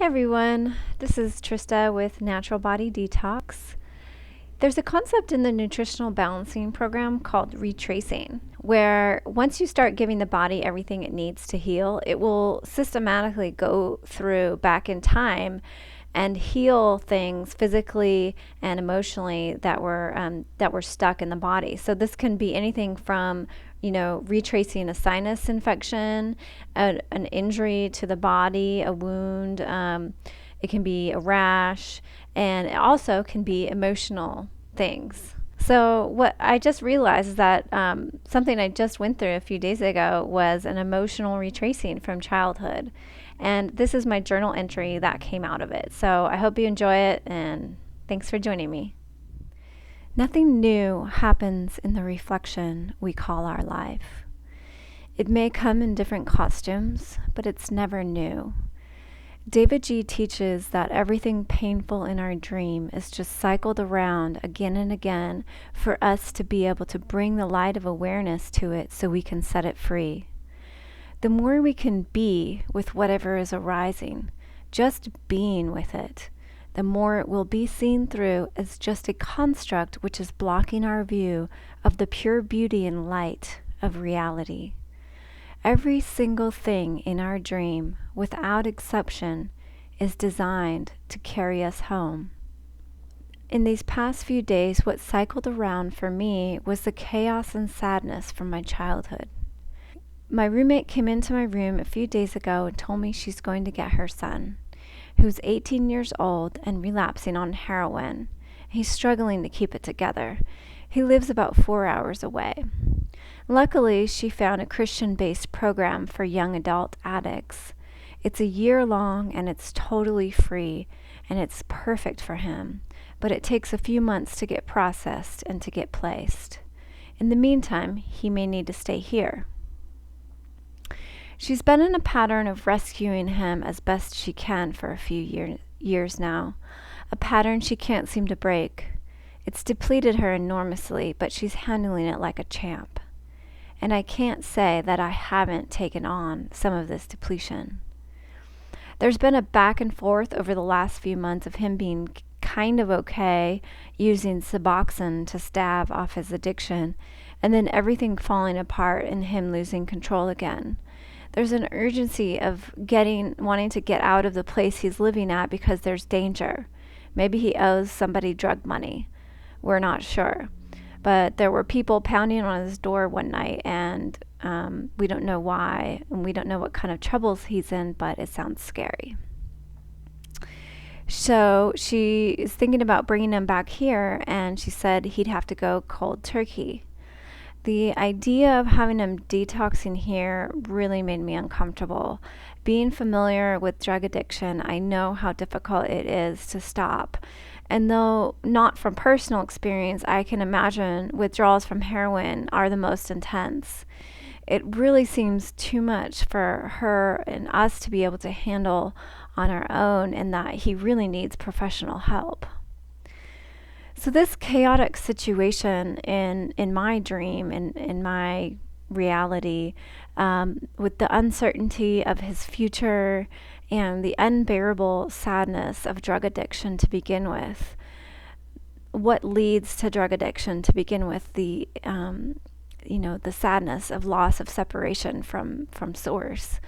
Hey everyone, this is Trista with Natural Body Detox. There's a concept in the nutritional balancing program called retracing, where once you start giving the body everything it needs to heal, it will systematically go through back in time and heal things physically and emotionally that were stuck in the body. So this can be anything from retracing a sinus infection, an injury to the body, a wound. It can be a rash, and it also can be emotional things. So what I just realized is that something I just went through a few days ago was an emotional retracing from childhood. And this is my journal entry that came out of it. So I hope you enjoy it, and thanks for joining me. Nothing new happens in the reflection we call our life. It may come in different costumes, but it's never new. David G. teaches that everything painful in our dream is just cycled around again and again for us to be able to bring the light of awareness to it so we can set it free. The more we can be with whatever is arising, just being with it, the more it will be seen through as just a construct which is blocking our view of the pure beauty and light of reality. Every single thing in our dream, without exception, is designed to carry us home. In these past few days, what cycled around for me was the chaos and sadness from my childhood. My roommate came into my room a few days ago and told me she's going to get her son, who's 18 years old and relapsing on heroin. He's struggling to keep it together. He lives about 4 hours away. Luckily, she found a Christian-based program for young adult addicts. It's a year long and it's totally free, and it's perfect for him, but it takes a few months to get processed and to get placed. In the meantime, he may need to stay here. She's been in a pattern of rescuing him as best she can for a few years now, a pattern she can't seem to break. It's depleted her enormously, but she's handling it like a champ. And I can't say that I haven't taken on some of this depletion. There's been a back and forth over the last few months of him being kind of okay, using Suboxone to stave off his addiction, and then everything falling apart and him losing control again. There's an urgency of wanting to get out of the place he's living at because there's danger. Maybe he owes somebody drug money. We're not sure. But there were people pounding on his door one night, and we don't know why, and we don't know what kind of troubles he's in, but it sounds scary. So she is thinking about bringing him back here, and she said he'd have to go cold turkey. The idea of having him detoxing here really made me uncomfortable. Being familiar with drug addiction, I know how difficult it is to stop. And though not from personal experience, I can imagine withdrawals from heroin are the most intense. It really seems too much for her and us to be able to handle on our own, and that he really needs professional help. So this chaotic situation in my dream, in my reality, with the uncertainty of his future and the unbearable sadness of drug addiction to begin with, what leads to drug addiction to begin with, the sadness of loss of separation from source.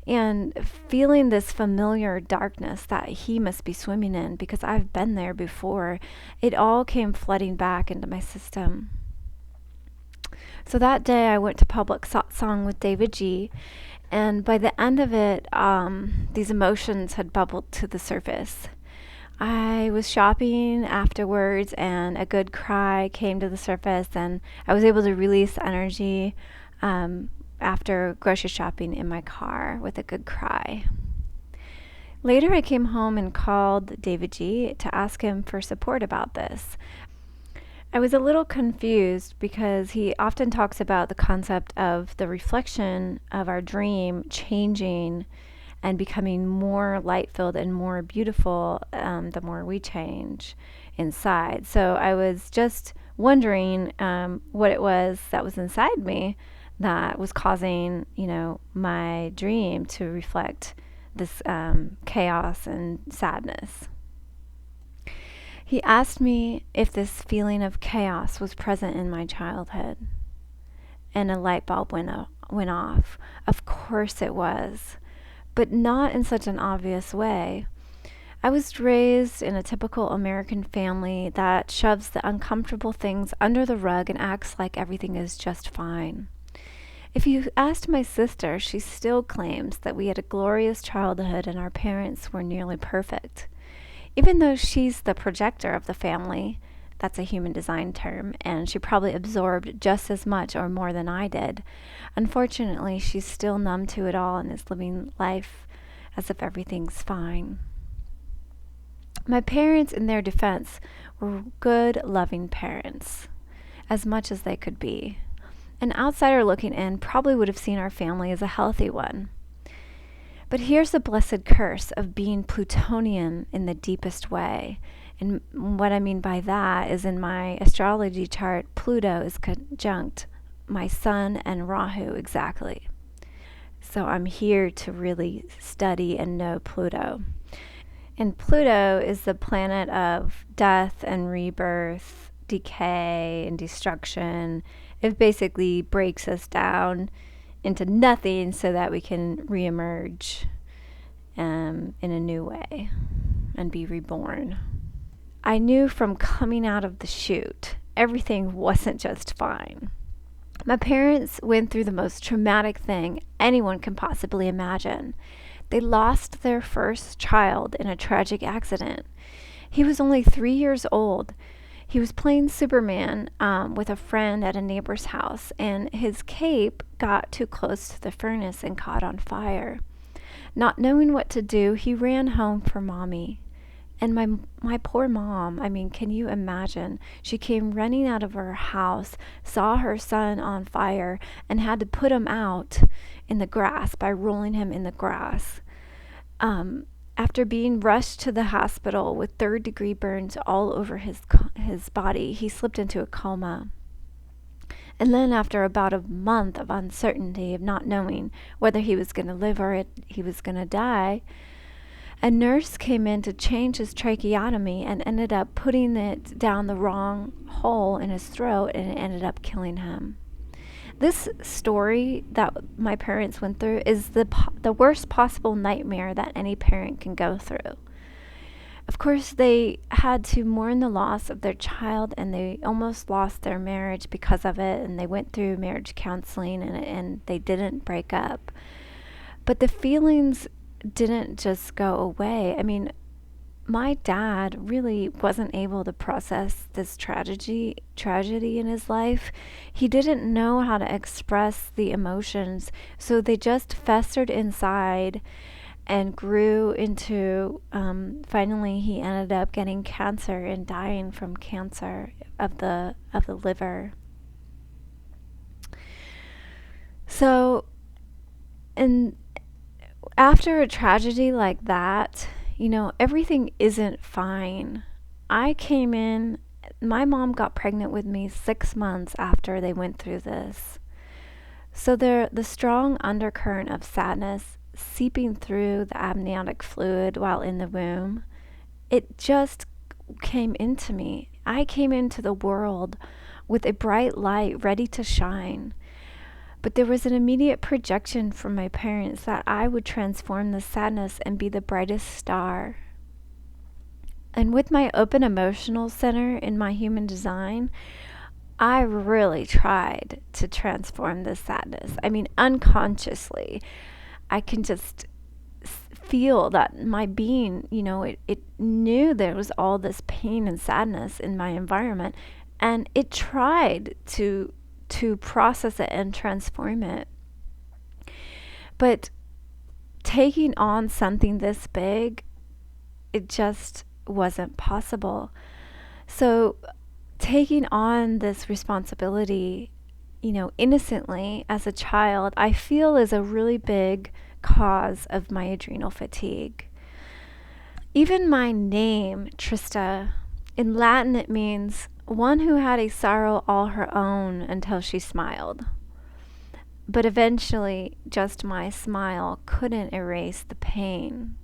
And feeling this familiar darkness that he must be swimming in, because I've been there before, it all came flooding back into my system. So that day I went to public satsang with David G., and by the end of it, these emotions had bubbled to the surface. I was shopping afterwards, and a good cry came to the surface, and I was able to release energy after grocery shopping in my car with a good cry. Later, I came home and called David G. to ask him for support about this. I was a little confused because he often talks about the concept of the reflection of our dream changing and becoming more light-filled and more beautiful the more we change inside. So I was just wondering what it was that was inside me that was causing, my dream to reflect this chaos and sadness. He asked me if this feeling of chaos was present in my childhood, and a light bulb went off. Of course it was, but not in such an obvious way. I was raised in a typical American family that shoves the uncomfortable things under the rug and acts like everything is just fine. If you asked my sister, she still claims that we had a glorious childhood and our parents were nearly perfect. Even though she's the projector of the family, that's a human design term, and she probably absorbed just as much or more than I did. Unfortunately, she's still numb to it all and is living life as if everything's fine. My parents, in their defense, were good, loving parents, as much as they could be. An outsider looking in probably would have seen our family as a healthy one. But here's the blessed curse of being Plutonian in the deepest way. And what I mean by that is, in my astrology chart, Pluto is conjunct my Sun and Rahu exactly. So I'm here to really study and know Pluto. And Pluto is the planet of death and rebirth, decay and destruction. It basically breaks us down into nothing so that we can reemerge in a new way and be reborn. I knew from coming out of the chute, everything wasn't just fine. My parents went through the most traumatic thing anyone can possibly imagine. They lost their first child in a tragic accident. He was only 3 years old. He was playing Superman with a friend at a neighbor's house, and his cape got too close to the furnace and caught on fire. Not knowing what to do, he ran home for Mommy. And my poor mom, I mean, can you imagine? She came running out of her house, saw her son on fire, and had to put him out in the grass by rolling him in the grass. After being rushed to the hospital with third-degree burns all over his body, he slipped into a coma. And then after about a month of uncertainty, of not knowing whether he was going to live or he was going to die, a nurse came in to change his tracheotomy and ended up putting it down the wrong hole in his throat, and it ended up killing him. This story that my parents went through is the worst possible nightmare that any parent can go through. Of course, they had to mourn the loss of their child, and they almost lost their marriage because of it, and they went through marriage counseling, and they didn't break up. But the feelings didn't just go away. I mean, my dad really wasn't able to process this tragedy in his life. He didn't know how to express the emotions, so they just festered inside and grew into, finally he ended up getting cancer and dying from cancer of the liver. So, and after a tragedy like that, you know, everything isn't fine. I came in, my mom got pregnant with me 6 months after they went through this. So the strong undercurrent of sadness seeping through the amniotic fluid while in the womb, it just came into me. I came into the world with a bright light ready to shine. But there was an immediate projection from my parents that I would transform the sadness and be the brightest star. And with my open emotional center in my human design, I really tried to transform the sadness. I mean, unconsciously, I can just feel that my being, you know, it knew there was all this pain and sadness in my environment, and it tried to process it and transform it. But taking on something this big, it just wasn't possible. So taking on this responsibility, you know, innocently as a child, I feel is a really big cause of my adrenal fatigue. Even my name, Trista, in Latin it means one who had a sorrow all her own until she smiled. But eventually, just my smile couldn't erase the pain.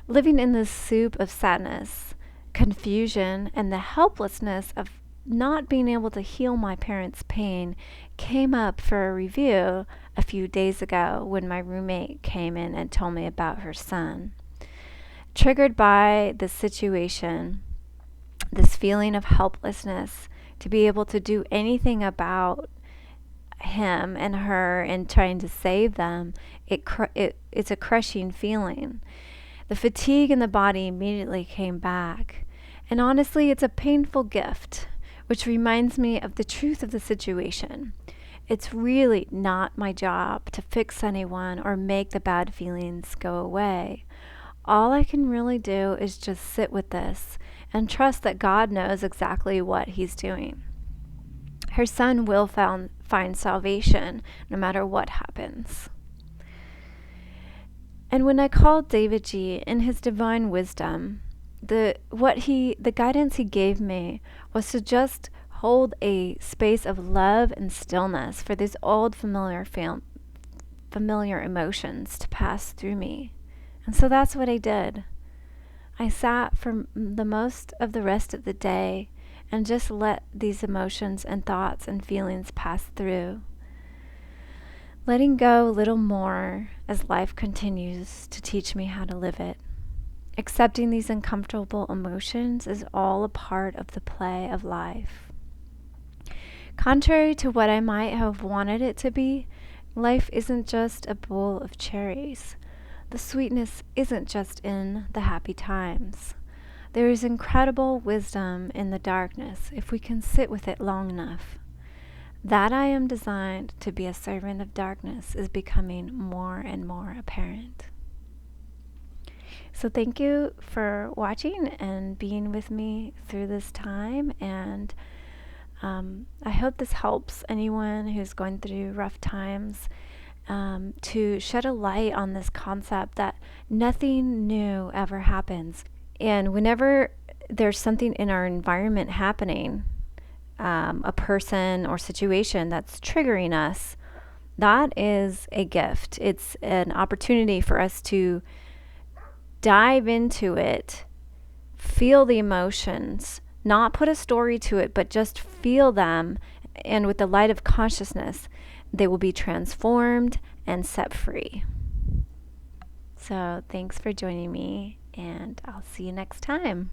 Living in this soup of sadness, confusion, and the helplessness of not being able to heal my parents' pain came up for a review a few days ago when my roommate came in and told me about her son. Triggered by the situation, this feeling of helplessness to be able to do anything about him and her and trying to save them, it's a crushing feeling. The fatigue in the body immediately came back. And honestly, it's a painful gift, which reminds me of the truth of the situation. It's really not my job to fix anyone or make the bad feelings go away. All I can really do is just sit with this and trust that God knows exactly what He's doing. Her son will find salvation no matter what happens. And when I called David G in his divine wisdom, the guidance he gave me was to just hold a space of love and stillness for these old familiar emotions to pass through me. And so that's what I did. I sat for the most of the rest of the day and just let these emotions and thoughts and feelings pass through. Letting go a little more as life continues to teach me how to live it. Accepting these uncomfortable emotions is all a part of the play of life. Contrary to what I might have wanted it to be, life isn't just a bowl of cherries. The sweetness isn't just in the happy times. There is incredible wisdom in the darkness if we can sit with it long enough. That I am designed to be a servant of darkness is becoming more and more apparent. So thank you for watching and being with me through this time, and I hope this helps anyone who's going through rough times to shed a light on this concept that nothing new ever happens. And whenever there's something in our environment happening, a person or situation that's triggering us, that is a gift. It's an opportunity for us to dive into it, feel the emotions, not put a story to it, but just feel them. And with the light of consciousness, they will be transformed and set free. So thanks for joining me, and I'll see you next time.